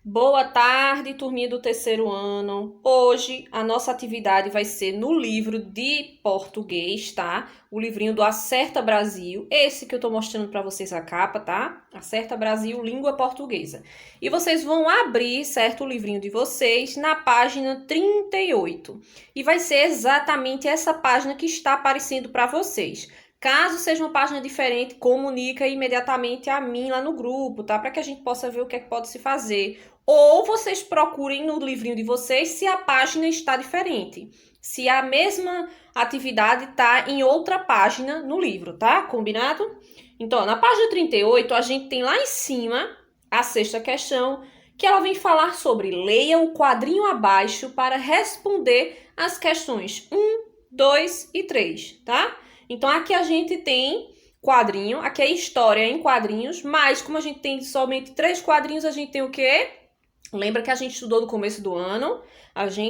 Boa tarde, turminha do terceiro ano. Hoje a nossa atividade vai ser no livro de português, tá? O livrinho do Acerta Brasil, esse que eu tô mostrando para vocês a capa, tá? Acerta Brasil, língua portuguesa. E vocês vão abrir, certo, o livrinho de vocês na página 38. E vai ser exatamente essa página que está aparecendo para vocês. Caso seja uma página diferente, comunica imediatamente a mim lá no grupo, tá? Para que a gente possa ver o que é que pode se fazer. Ou vocês procurem no livrinho de vocês se a página está diferente. Se a mesma atividade está em outra página no livro, tá? Combinado? Então, na página 38, a gente tem lá em cima a sexta questão, que ela vem falar sobre leia o quadrinho abaixo para responder as questões 1, 2 e 3, tá? Então, aqui a gente tem quadrinho, aqui é história em quadrinhos, mas como a gente tem somente 3 quadrinhos, a gente tem o quê? Lembra que a gente estudou no começo do ano?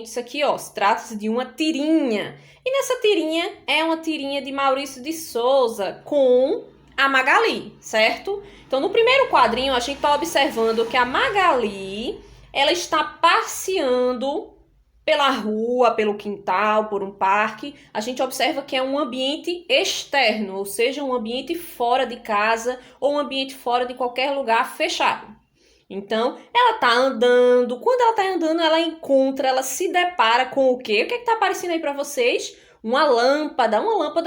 Isso aqui, ó, trata-se de uma tirinha. E nessa tirinha é uma tirinha de Maurício de Souza com a Magali, certo? Então, no primeiro quadrinho, a gente está observando que a Magali, ela está passeando pela rua, pelo quintal, por um parque. A gente observa que é um ambiente externo, ou seja, um ambiente fora de casa ou um ambiente fora de qualquer lugar fechado. Então, ela tá andando. Quando ela tá andando, ela se depara com o quê? O que é que tá aparecendo aí para vocês? Uma lâmpada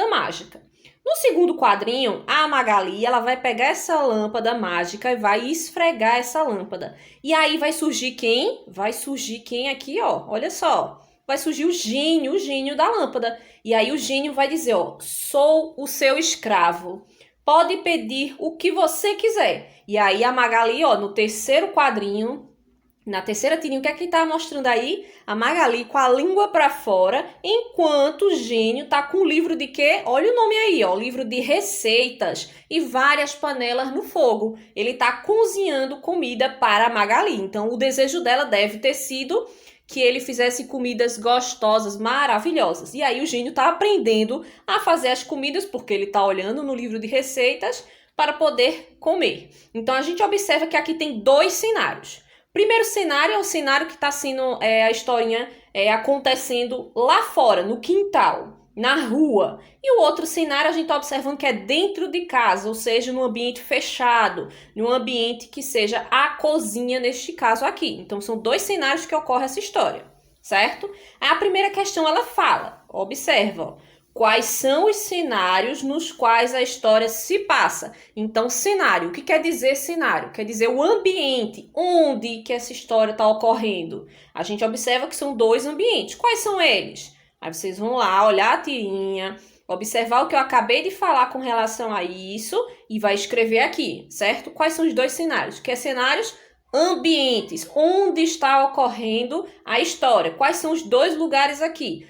mágica. No segundo quadrinho, a Magali, ela vai pegar essa lâmpada mágica e vai esfregar essa lâmpada. E aí vai surgir quem? Vai surgir quem aqui, ó? Olha só. Vai surgir o gênio da lâmpada. E aí o gênio vai dizer, ó, sou o seu escravo. Pode pedir o que você quiser. E aí a Magali, ó, no terceiro quadrinho, na terceira tirinha, o que é que tá mostrando aí? A Magali com a língua para fora, enquanto o gênio tá com um livro de quê? Olha o nome aí, ó, livro de receitas e várias panelas no fogo. Ele tá cozinhando comida para a Magali. Então, o desejo dela deve ter sido que ele fizesse comidas gostosas, maravilhosas. E aí o gênio tá aprendendo a fazer as comidas, porque ele tá olhando no livro de receitas para poder comer. Então, a gente observa que aqui tem 2 cenários. Primeiro cenário é o cenário que está sendo a historinha acontecendo lá fora, no quintal, na rua. E o outro cenário a gente está observando que é dentro de casa, ou seja, num ambiente fechado, num ambiente que seja a cozinha neste caso aqui. Então, são 2 cenários que ocorre essa história, certo? A primeira questão, ela fala, observa, ó. Quais são os cenários nos quais a história se passa? Então, cenário, o que quer dizer cenário? Quer dizer o ambiente, onde que essa história está ocorrendo. A gente observa que são 2 ambientes. Quais são eles? Aí vocês vão lá olhar a tirinha, observar o que eu acabei de falar com relação a isso e vai escrever aqui, certo? Quais são os 2 cenários? Que é cenários ambientes, onde está ocorrendo a história. Quais são os 2 lugares aqui?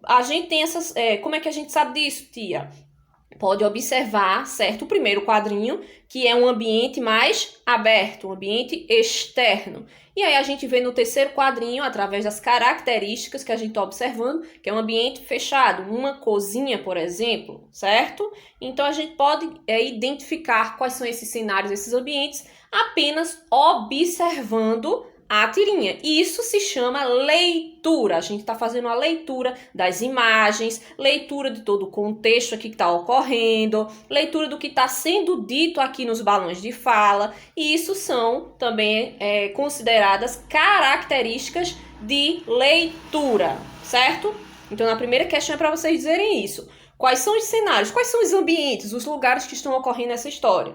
A gente tem essas... como é que a gente sabe disso, tia? Pode observar, certo? O primeiro quadrinho, que é um ambiente mais aberto, um ambiente externo. E aí a gente vê no terceiro quadrinho, através das características que a gente está observando, que é um ambiente fechado, uma cozinha, por exemplo, certo? Então a gente pode identificar quais são esses cenários, esses ambientes, apenas observando a tirinha. Isso se chama leitura. A gente está fazendo a leitura das imagens, leitura de todo o contexto aqui que está ocorrendo, leitura do que está sendo dito aqui nos balões de fala. E isso são também consideradas características de leitura, certo? Então, na primeira questão é para vocês dizerem isso. Quais são os cenários? Quais são os ambientes, os lugares que estão ocorrendo nessa história?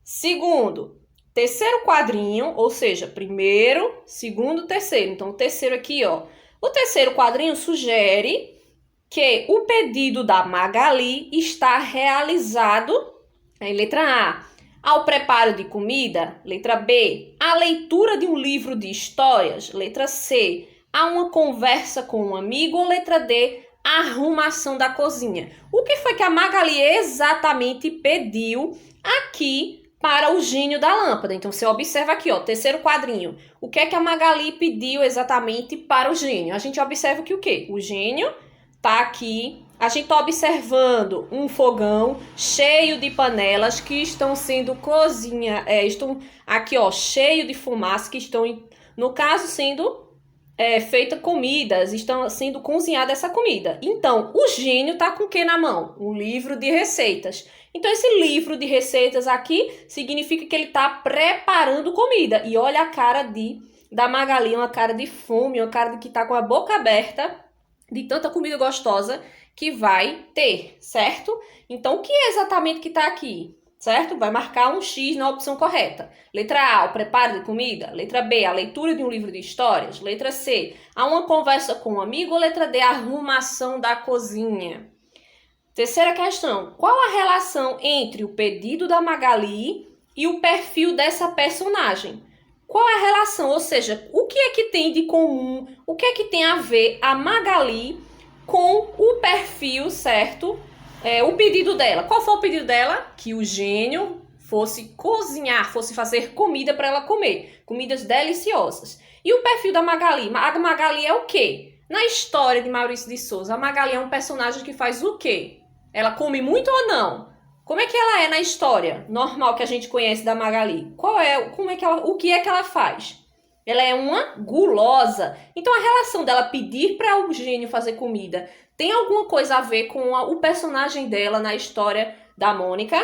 Segundo, terceiro quadrinho, ou seja, primeiro, segundo, terceiro. Então, o terceiro aqui, ó. O terceiro quadrinho sugere que o pedido da Magali está realizado, em letra A, ao preparo de comida, letra B, a leitura de um livro de histórias, letra C, a uma conversa com um amigo, ou letra D, a arrumação da cozinha. O que foi que a Magali exatamente pediu aqui para o gênio da lâmpada? Então, você observa aqui, ó, terceiro quadrinho. O que é que a Magali pediu exatamente para o gênio? A gente observa que o quê? O gênio tá aqui. A gente tá observando um fogão cheio de panelas que estão sendo estão aqui, ó, cheio de fumaça, que estão No caso, sendo feita comidas, estão sendo cozinhada essa comida. Então, o gênio tá com o que na mão? Um livro de receitas. Então, esse livro de receitas aqui significa que ele tá preparando comida. E olha a cara da Magali, uma cara de fome, uma cara de que tá com a boca aberta de tanta comida gostosa que vai ter, certo? Então, o que é exatamente que tá aqui? Certo? Vai marcar um X na opção correta. Letra A, o preparo de comida. Letra B, a leitura de um livro de histórias. Letra C, a uma conversa com um amigo. Ou letra D, a arrumação da cozinha. Terceira questão, qual a relação entre o pedido da Magali e o perfil dessa personagem? Qual é a relação? Ou seja, o que é que tem de comum? O que é que tem a ver a Magali com o perfil, certo? O pedido dela. Qual foi o pedido dela? Que o gênio fosse cozinhar, fosse fazer comida para ela comer. Comidas deliciosas. E o perfil da Magali? A Magali é o quê? Na história de Maurício de Souza, a Magali é um personagem que faz o quê? Ela come muito ou não? Como é que ela é na história normal que a gente conhece da Magali? O que é que ela faz? Ela é uma gulosa. Então, a relação dela pedir para o gênio fazer comida tem alguma coisa a ver com o personagem dela na história da Mônica?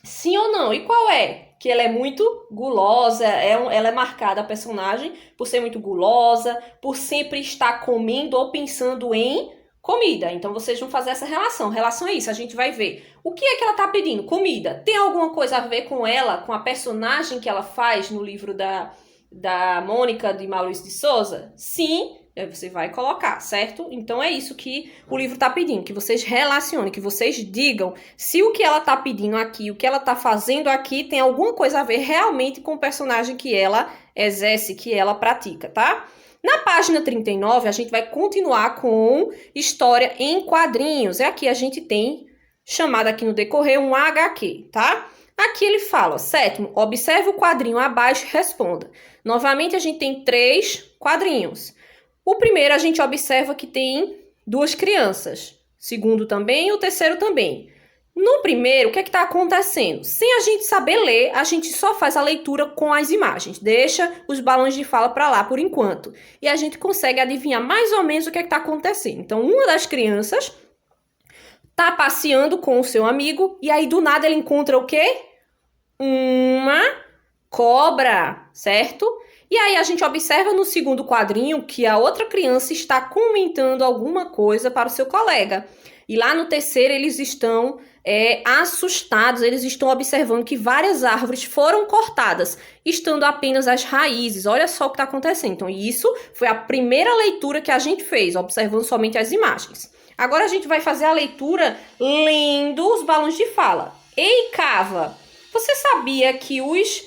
Sim ou não? E qual é? Que ela é muito gulosa, ela é marcada, a personagem, por ser muito gulosa, por sempre estar comendo ou pensando em comida. Então, vocês vão fazer essa relação. Relação é isso, a gente vai ver. O que é que ela está pedindo? Comida. Tem alguma coisa a ver com ela, com a personagem que ela faz no livro da Mônica, de Maurício de Souza? Sim, você vai colocar, certo? Então, é isso que o livro está pedindo, que vocês relacionem, que vocês digam se o que ela está pedindo aqui, o que ela está fazendo aqui, tem alguma coisa a ver realmente com o personagem que ela exerce, que ela pratica, tá? Na página 39, a gente vai continuar com história em quadrinhos. Aqui a gente tem, chamado aqui no decorrer, um HQ, tá? Aqui ele fala, sétimo, observe o quadrinho abaixo e responda. Novamente, a gente tem 3 quadrinhos. O primeiro, a gente observa que tem 2 crianças. Segundo também e o terceiro também. No primeiro, o que é que está acontecendo? Sem a gente saber ler, a gente só faz a leitura com as imagens. Deixa os balões de fala para lá por enquanto. E a gente consegue adivinhar mais ou menos o que é que está acontecendo. Então, uma das crianças está passeando com o seu amigo e aí do nada ele encontra o quê? Uma cobra, certo? E aí a gente observa no segundo quadrinho que a outra criança está comentando alguma coisa para o seu colega. E lá no terceiro eles estão assustados, eles estão observando que várias árvores foram cortadas, estando apenas as raízes. Olha só o que está acontecendo. Então isso foi a primeira leitura que a gente fez, observando somente as imagens. Agora a gente vai fazer a leitura lendo os balões de fala. Ei, Cava, você sabia que os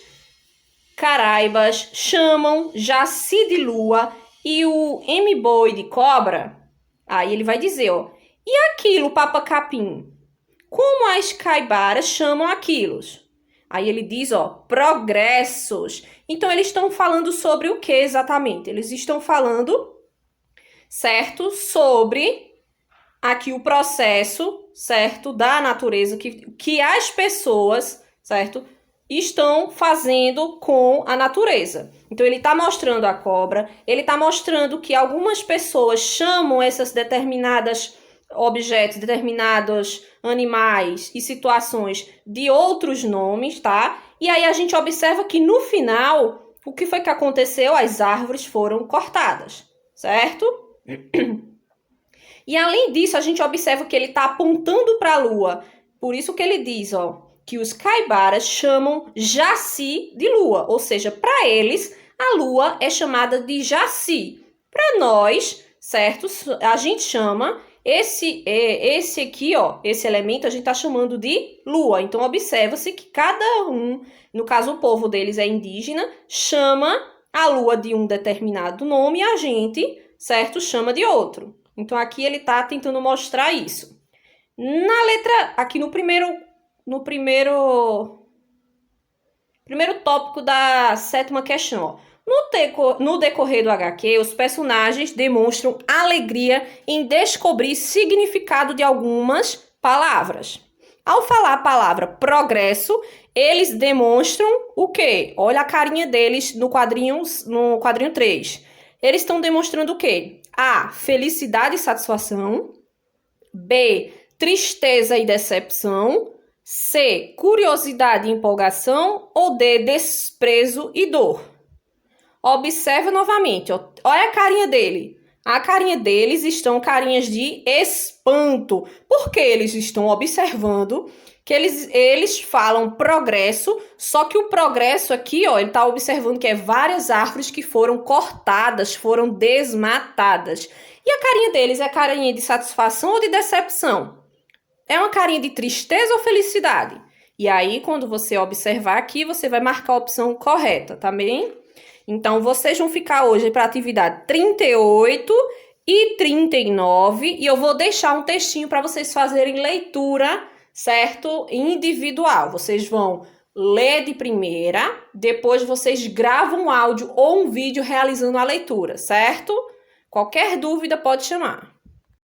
caraibas chamam Jaci de lua e o M-boi de cobra? Aí ele vai dizer, ó, e aquilo, Papa Capim? Como as caibaras chamam aquilo? Aí ele diz, ó, progressos. Então, eles estão falando sobre o que exatamente? Eles estão falando, certo, sobre aqui o processo, certo, da natureza, que as pessoas, certo, estão fazendo com a natureza. Então, ele está mostrando a cobra, ele está mostrando que algumas pessoas chamam essas determinadas objetos, determinados animais e situações de outros nomes, tá? E aí a gente observa que no final, o que foi que aconteceu? As árvores foram cortadas, certo? E além disso, a gente observa que ele está apontando para a lua. Por isso que ele diz, ó, que os caibaras chamam Jaci de lua, ou seja, para eles a lua é chamada de Jaci. Para nós, certo? A gente chama esse aqui, ó, esse elemento a gente tá chamando de lua. Então observa-se que cada um, no caso o povo deles é indígena, chama a lua de um determinado nome e a gente, certo, chama de outro. Então aqui ele tá tentando mostrar isso. Na letra, aqui no primeiro tópico da 7ª questão, ó. No decorrer do HQ, os personagens demonstram alegria em descobrir significado de algumas palavras. Ao falar a palavra progresso, Eles demonstram o quê? Olha a carinha deles no quadrinho 3. Eles estão demonstrando o quê? A, felicidade e satisfação. B, tristeza e decepção. C, curiosidade e empolgação. Ou D, desprezo e dor. Observa novamente, ó. Olha a carinha dele. A carinha deles estão carinhas de espanto, porque eles estão observando que eles falam progresso, só que o progresso aqui, ó, ele está observando que é várias árvores que foram cortadas, foram desmatadas. E a carinha deles é carinha de satisfação ou de decepção? É uma carinha de tristeza ou felicidade? E aí, quando você observar aqui, você vai marcar a opção correta, tá bem? Então, vocês vão ficar hoje para a atividade 38 e 39 e eu vou deixar um textinho para vocês fazerem leitura, certo? Individual. Vocês vão ler de primeira, depois vocês gravam um áudio ou um vídeo realizando a leitura, certo? Qualquer dúvida pode chamar.